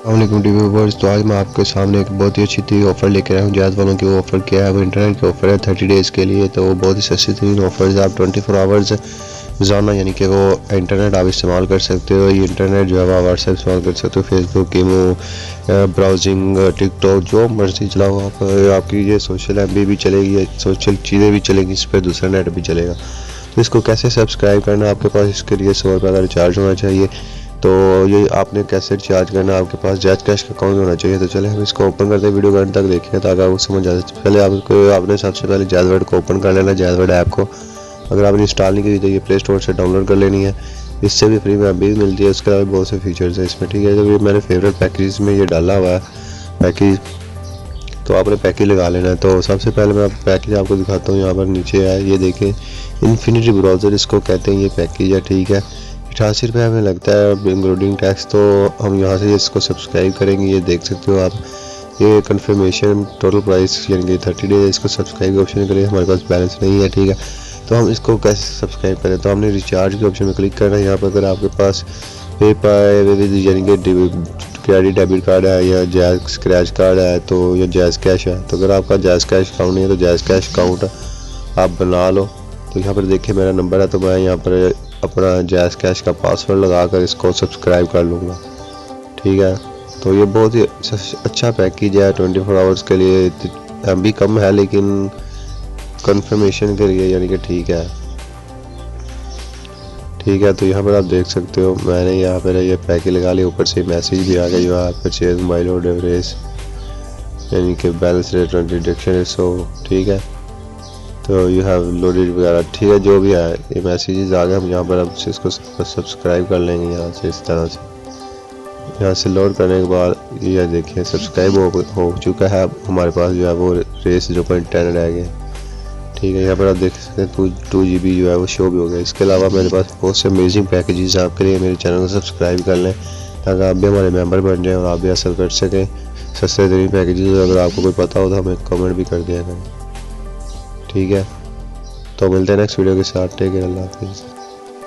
अस्सलामुअलैकुम TV viewers. तो आज मैं आपके सामने एक बहुत ही अच्छी तरीन ऑफ़र लेकर आया हूँ जैज़ वालों की। वो ऑफ़र क्या है, वो इंटरनेट के ऑफ़र है 30 डेज़ के लिए। तो वो बहुत ही सस्ती तरीन ऑफ़र्स है। आप 24 आवर्स रोज़ाना यानी कि वो इंटरनेट आप इस्तेमाल कर सकते हो। ये इंटरनेट जो है वो व्हाट्सएप इस्तेमाल कर सकते हो, फेसबुक, ईमो, ब्राउजिंग, टिकटॉक, जो मर्ज़ी चलाओ आप। आपकी ये सोशल MB भी चलेगी, सोशल चीज़ें भी चलेंगी, इस पर दूसरा नेट भी चलेगा। तो इसको कैसे सब्सक्राइब करना, आपके पास इसके लिए 100 रुपये का रिचार्ज होना चाहिए। तो ये आपने कैसे रिचार्ज करना, आपके पास जैज़ कैश का अकाउंट होना चाहिए। तो चले हम इसको ओपन करते हैं, वीडियो को अंत तक देखें ताकि आपको समझ आ जाए। पहले आपने सबसे पहले जैज़ वर्ड को ओपन कर लेना, जैज़ वर्ड ऐप को। अगर आपने इंस्टॉल नहीं की तो ये प्ले स्टोर से डाउनलोड कर लेनी है। इससे भी फ्री में MB भी मिलती है, उसके अलावा बहुत से फीचर्स हैं इसमें, ठीक है। तो ये मैंने फेवरेट पैकेज में ये डाला हुआ है पैकेज, तो आपने पैकेज लगा लेना है। तो सबसे पहले मैं पैकेज आपको दिखाता हूँ, यहाँ पर नीचे है, ये देखें, इन्फिनिटी ब्राउज़र इसको कहते हैं, ये पैकेज है, ठीक है। 88 रुपये हमें लगता है इंक्लूडिंग टैक्स। तो हम यहाँ से इसको सब्सक्राइब करेंगे, ये देख सकते हो आप, ये कन्फर्मेशन टोटल प्राइस यानी कि 30 डेज। इसको सब्सक्राइब के ऑप्शन करें, हमारे पास बैलेंस नहीं है, ठीक है। तो हम इसको कैसे सब्सक्राइब करें, तो हमने रिचार्ज के ऑप्शन में क्लिक करना है। यहाँ पर अगर आपके पास पेपाल यानी कि क्रेडिट डेबिट कार्ड है या जैज़ स्क्रैच कार्ड है तो या जैज़ कैश है, तो अगर आपका जैज़ कैश अकाउंट नहीं है तो जैज़ कैश अकाउंट आप बना लो। तो यहाँ पर देखिए मेरा नंबर है, तो मैं यहाँ पर अपना जैज़ कैश का पासवर्ड लगाकर इसको सब्सक्राइब कर लूँगा, ठीक है। तो ये बहुत ही अच्छा पैकेज है 24 आवर्स के लिए। MB कम है लेकिन कंफर्मेशन के लिए यानी कि ठीक है, ठीक है। तो यहाँ पर आप देख सकते हो मैंने यहाँ पर ये पैकेज लगा लिया, ऊपर से मैसेज भी आ गया जो है परचेज मोबाइल और एवरेज यानी कि बैलेंस रेट डिडक्शन सो, ठीक है। तो यू हैव लोडेड वगैरह, ठीक है, जो भी है ये मैसेजेस आ गए। हम यहाँ पर अब इसको सब्सक्राइब कर लेंगे यहाँ से, इस तरह से। यहाँ से लोड करने के बाद ये देखिए सब्सक्राइब हो चुका है। अब हमारे पास जो है वो रेस 0.10 रह गया, ठीक है। यहाँ पर आप देख सकते हैं 2 GB जो है वो शो भी हो गया। इसके अलावा मेरे पास बहुत से अमेजिंग पैकेजेस हैं आपके लिए। मेरे चैनल को सब्सक्राइब कर लें ताकि आप भी हमारे मेंबर बन जाएं और आप भी हासिल कर सकें सस्ते तरीन पैकेजेस। अगर आपको कोई पता हो तो हमें कमेंट भी कर दिया करें, ठीक है। तो मिलते हैं नेक्स्ट वीडियो के साथ। टेक केयर, अल्लाह हाफिज़।